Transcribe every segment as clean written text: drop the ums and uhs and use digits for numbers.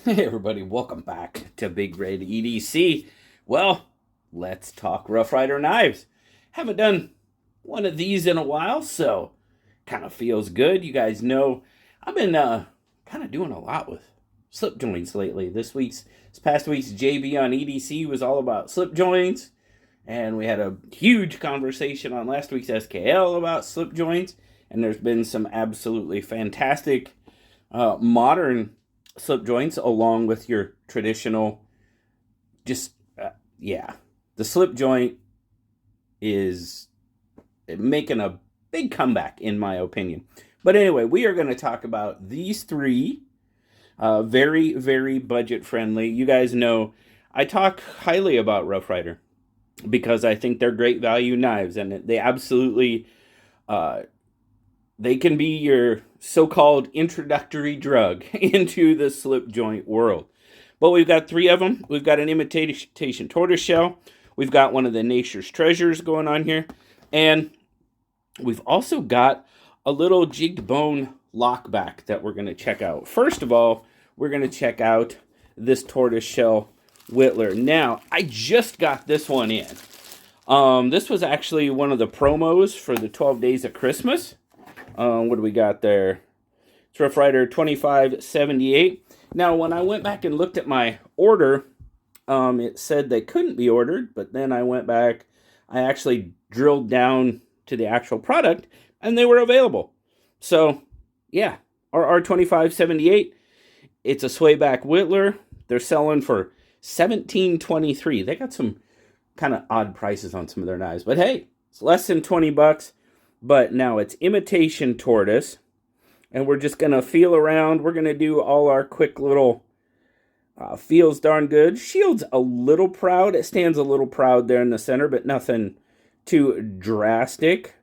Hey everybody, welcome back to BigRedEDC. Well, let's talk Rough Rider knives. Haven't done one of these in a while, so kind of feels good. You guys know I've been kind of doing a lot with slip joints lately. This past week's JB on EDC was all about slip joints, and we had a huge conversation on last week's SKL about slip joints, and there's been some absolutely fantastic modern slip joints along with your traditional yeah, the slip joint is making a big comeback in my opinion. But anyway, we are going to talk about these three very, very budget friendly. You guys know I talk highly about Rough Rider because I think they're great value knives, and they absolutely they can be your so-called introductory drug into the slip joint world. But we've got three of them. We've got an imitation tortoise shell. We've got one of the Nature's Treasures going on here. And we've also got a little jigged bone lockback that we're going to check out. First of all, we're going to check out this tortoise shell whittler. Now, I just got this one in. This was actually one of the promos for the 12 Days of Christmas. What do we got there? It's Rough Rider 2578. Now, when I went back and looked at my order, it said they couldn't be ordered, but then I went back, I actually drilled down to the actual product, and they were available. So, yeah, our 2578, it's a swayback whittler. They're selling for $17.23. They got some kind of odd prices on some of their knives, but hey, it's less than 20 bucks. But now it's imitation tortoise, and we're just going to feel around. We're going to do all our quick little feels darn good. Shield's a little proud. It stands a little proud there in the center, but nothing too drastic.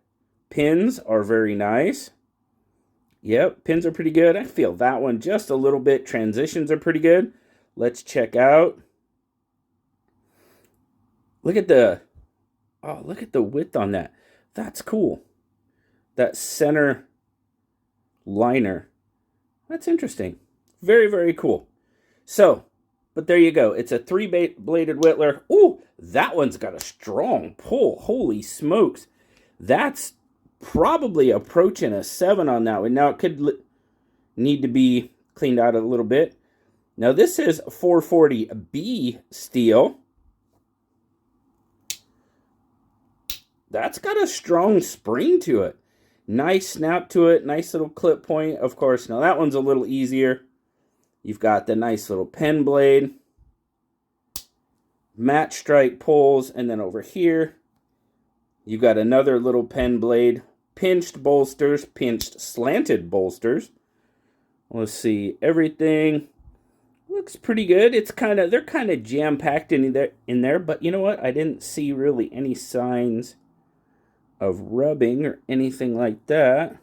Pins are very nice. Yep, pins are pretty good. I feel that one just a little bit. Transitions are pretty good. Let's check out. Look at the width on that. That's cool. That center liner. That's interesting. Very, very cool. So, but there you go. It's a three-bladed whittler. Ooh, that one's got a strong pull. Holy smokes. That's probably approaching a 7 on that one. Now, it could need to be cleaned out a little bit. Now, this is 440B steel. That's got a strong spring to it. Nice snap to it. Nice little clip point. Of course, now that one's a little easier. You've got the nice little pen blade. Matte strike pulls. And then over here, you've got another little pen blade. Pinched bolsters. Pinched slanted bolsters. Let's see. Everything looks pretty good. They're kind of jam-packed in there. But you know what? I didn't see really any signs of rubbing or anything like that.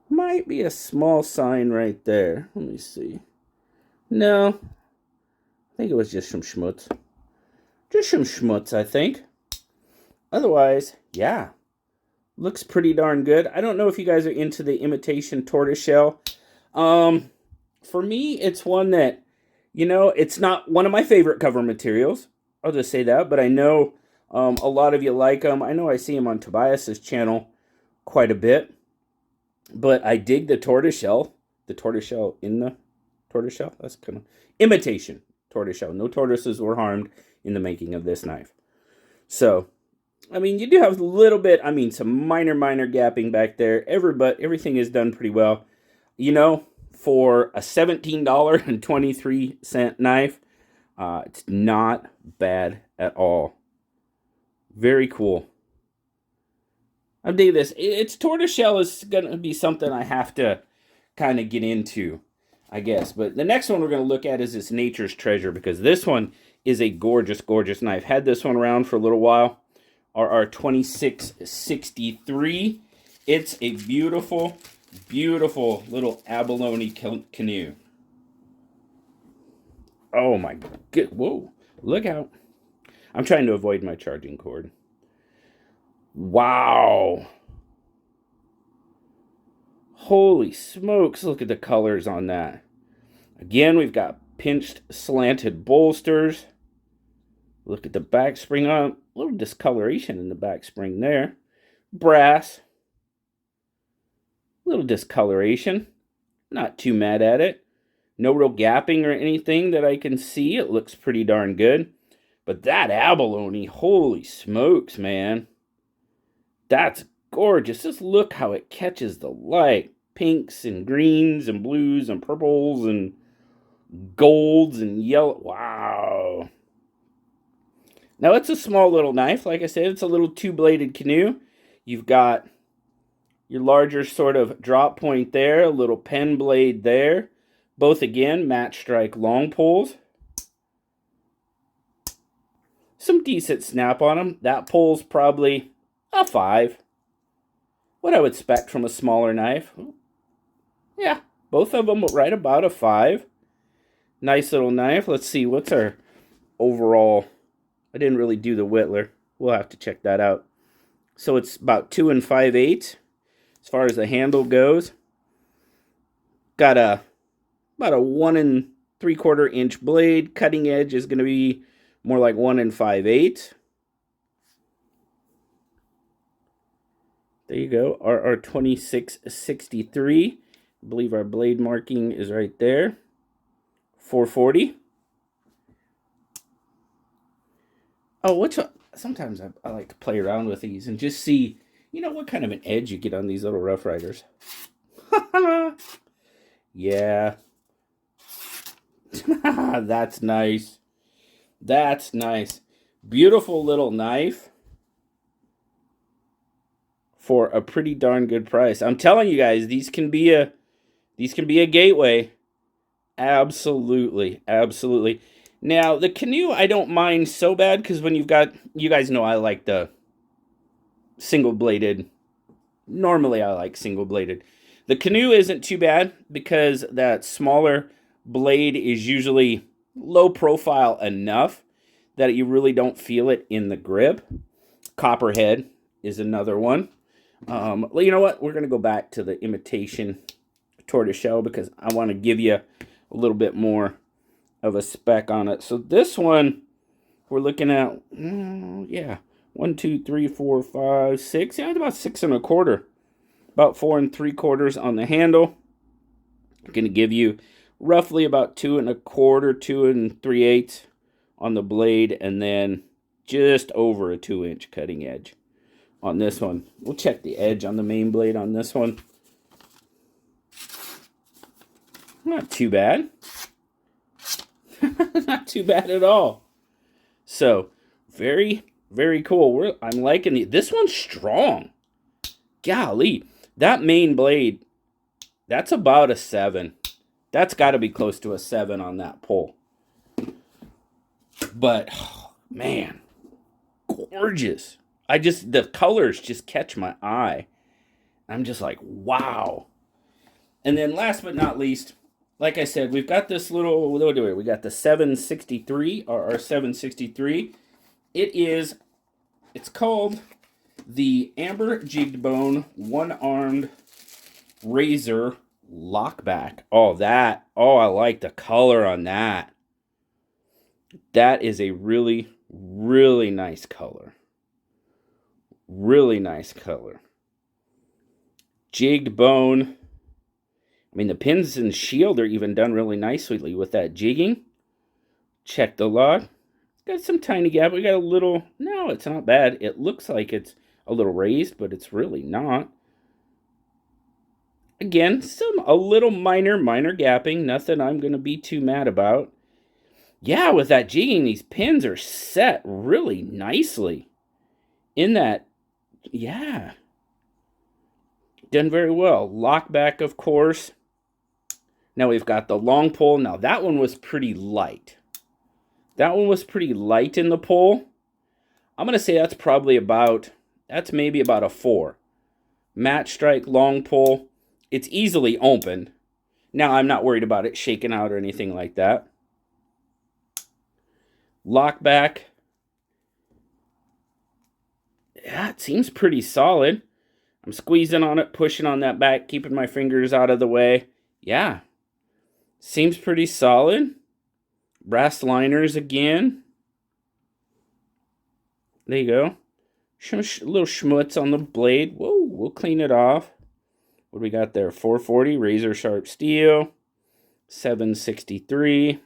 Might be a small sign right there. Let me see. No, I think it was just some schmutz. Just some schmutz, I think. Otherwise, yeah, looks pretty darn good. I don't know if you guys are into the imitation tortoise shell. For me, it's one that, it's not one of my favorite cover materials. I'll just say that, but I know a lot of you like them. I know I see them on Tobias's channel quite a bit. But I dig the tortoise shell. The tortoise shell in the tortoise shell. That's kind of imitation tortoise shell. No tortoises were harmed in the making of this knife. So, I mean, you do have a little bit, some minor gapping back there. Everything is done pretty well. For a $17.23 knife, it's not bad at all. Very cool. I dig this. It's tortoiseshell is going to be something I have to kind of get into, I guess. But the next one we're going to look at is this Nature's Treasure, because this one is a gorgeous, gorgeous knife. Had this one around for a little while. RR 2663. It's a beautiful, beautiful little abalone canoe. Oh my god. Whoa. Look out. I'm trying to avoid my charging cord. Wow. Holy smokes, look at the colors on that. Again, we've got pinched slanted bolsters. Look at the back spring on. A little discoloration in the back spring there. Brass. A little discoloration. Not too mad at it. No real gapping or anything that I can see. It looks pretty darn good. But that abalone, holy smokes, man. That's gorgeous. Just look how it catches the light. Pinks and greens and blues and purples and golds and yellow. Wow. Now, it's a small little knife. Like I said, it's a little two-bladed canoe. You've got your larger sort of drop point there, a little pen blade there. Both, again, match strike long poles. Some decent snap on them. That pole's probably a 5. What I would expect from a smaller knife. Yeah, both of them right about a 5. Nice little knife. Let's see, what's our overall... I didn't really do the whittler. We'll have to check that out. So it's about 2 5/8 as far as the handle goes. Got about a 1 3/4 inch blade. Cutting edge is going to be more like 1 5/8. There you go. RR 2663. I believe our blade marking is right there. 440. Oh, sometimes I like to play around with these and just see, what kind of an edge you get on these little Rough Riders. Yeah. That's nice. That's nice. Beautiful little knife for a pretty darn good price. I'm telling you guys, these can be a gateway. Absolutely. Absolutely. Now, the Canoe, I don't mind so bad, because when you guys know I like the single-bladed. Normally, I like single-bladed. The Canoe isn't too bad, because that smaller blade is usually low profile enough that you really don't feel it in the grip. Copperhead is another one. Well, you know what? We're going to go back to the imitation tortoiseshell, because I want to give you a little bit more of a spec on it. So this one, we're looking at, yeah, 1, 2, 3, 4, 5, 6. Yeah, about 6 1/4. About 4 3/4 on the handle. Going to give you roughly about 2 1/4, 2 3/8 on the blade, and then just over a 2-inch cutting edge on this one. We'll check the edge on the main blade on this one. Not too bad. Not too bad at all. So, very, very cool. I'm liking it. This one's strong. Golly. That main blade, that's about a 7. That's got to be close to a 7 on that pole. But, oh, man, gorgeous. The colors just catch my eye. I'm just like, wow. And then last but not least, like I said, we've got this little, we got the 763, or our 763. It's called the Amber Jigged Bone One-Armed Razor Lockback. I like the color on that. That is a really, really nice color. Really nice color. Jigged bone. I mean, the pins and shield are even done really nicely with that jigging. Check the log. Got some tiny gap. We got a little... No, it's not bad. It looks like it's a little raised, but it's really not. Again, a little minor gapping. Nothing I'm going to be too mad about. Yeah, with that jigging, these pins are set really nicely. In that... Yeah. Done very well. Lockback, of course. Now we've got the long pole. Now that one was pretty light. That one was pretty light in the pole. I'm going to say that's maybe about a 4. Match strike long pole. It's easily opened. Now I'm not worried about it shaking out or anything like that. Lockback. Yeah, it seems pretty solid. I'm squeezing on it, pushing on that back, keeping my fingers out of the way. Yeah. Seems pretty solid. Brass liners again. There you go. Little schmutz on the blade. Whoa, we'll clean it off. What do we got there? 440 razor sharp steel. 763.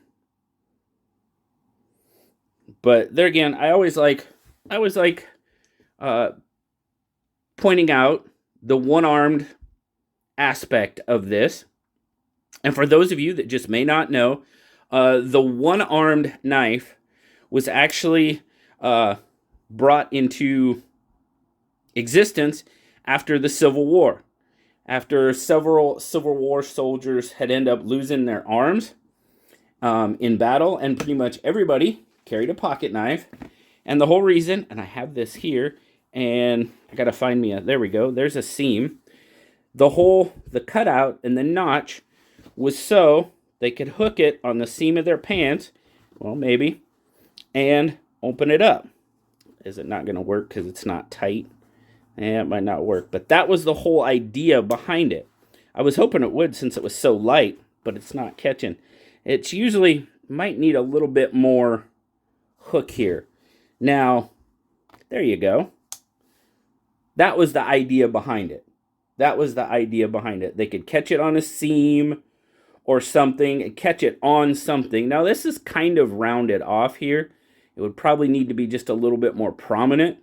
But there again, I always like pointing out the one-armed aspect of this. And for those of you that just may not know, the one-armed knife was actually brought into existence after the Civil War. After several Civil War soldiers had ended up losing their arms in battle, and pretty much everybody carried a pocket knife. And the whole reason, and I have this here, and I gotta find me there we go, there's a seam. The cutout and the notch was so they could hook it on the seam of their pants, well, maybe, and open it up. Is it not gonna work because it's not tight? It might not work, but that was the whole idea behind it. I was hoping it would since it was so light, but it's not catching. It's usually might need a little bit more hook here. Now, there you go. That was the idea behind it. They could catch it on a seam or something and catch it on something. Now, this is kind of rounded off here. It would probably need to be just a little bit more prominent,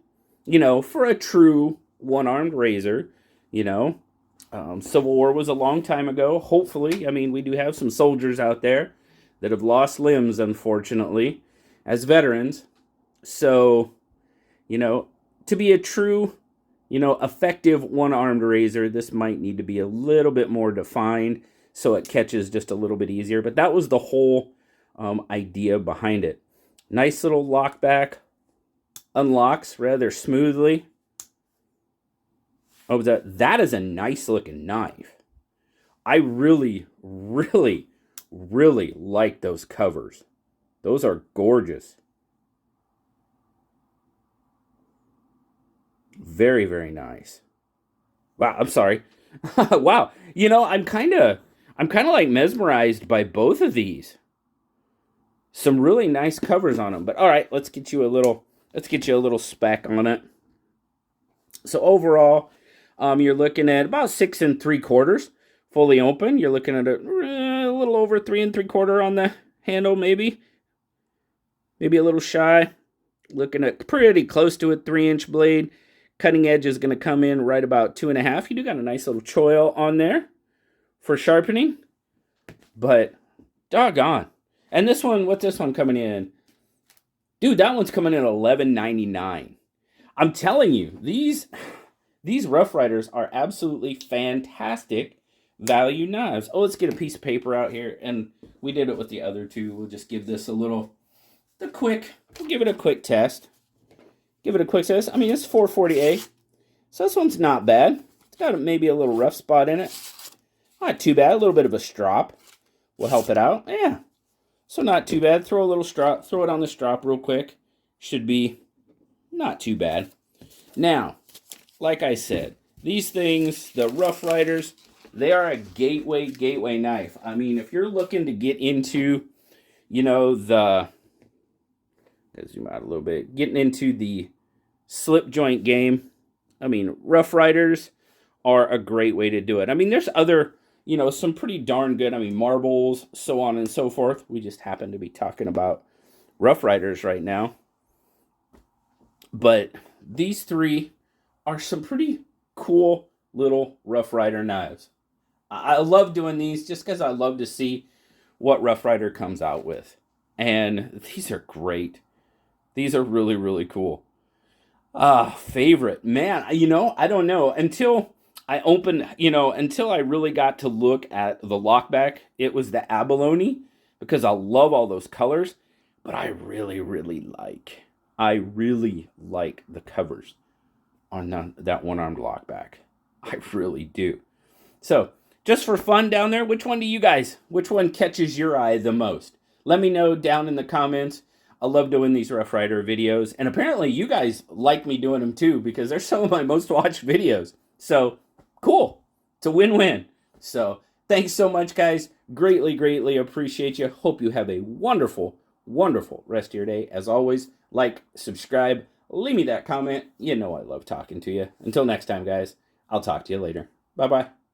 for a true one-armed razor, Civil War was a long time ago. Hopefully, we do have some soldiers out there that have lost limbs, unfortunately, as veterans. So, to be a true, effective one-armed razor, this might need to be a little bit more defined so it catches just a little bit easier. But that was the whole idea behind it. Nice little lockback. Unlocks rather smoothly. Oh, that is a nice looking knife. I really, really, really like those covers. Those are gorgeous. Very, very nice. Wow, I'm sorry. Wow. I'm kind of like mesmerized by both of these. Some really nice covers on them. But all right, let's get you a little spec on it. So overall, you're looking at about 6 3/4 fully open. You're looking at a little over 3 3/4 on the handle, maybe a little shy. Looking at pretty close to a 3-inch blade. Cutting edge is going to come in right about 2.5. You do got a nice little choil on there for sharpening, but doggone. And this one, what's this one coming in? Dude, that one's coming in at $11.99. I'm telling you, these Rough Riders are absolutely fantastic value knives. Oh, let's get a piece of paper out here, and we did it with the other two. We'll just give this we'll give it a quick test. It's 448, so this one's not bad. It's got maybe a little rough spot in it. Not too bad. A little bit of a strop will help it out. Yeah. So not too bad. Throw it on the strop real quick. Should be not too bad. Now, like I said, these things, the Rough Riders, they are a gateway knife. If you're looking to get into, zoom out a little bit, getting into the slip joint game, Rough Riders are a great way to do it. There's other, some pretty darn good, marbles, so on and so forth. We just happen to be talking about Rough Riders right now. But these three are some pretty cool little Rough Rider knives. I love doing these just because I love to see what Rough Rider comes out with. And these are great. These are really, really cool. Favorite. Man, I don't know. Until I really got to look at the Lockback, it was the Abalone, because I love all those colors. But I really, really like the covers on that one-armed Lockback. I really do. So, just for fun down there, which one catches your eye the most? Let me know down in the comments. I love doing these Rough Rider videos. And apparently you guys like me doing them too, because they're some of my most watched videos. So, cool. It's a win-win. So, Thanks so much, guys. Greatly, greatly appreciate you. Hope you have a wonderful, wonderful rest of your day. As always, like, subscribe, leave me that comment. You know I love talking to you. Until next time, guys, I'll talk to you later. Bye-bye.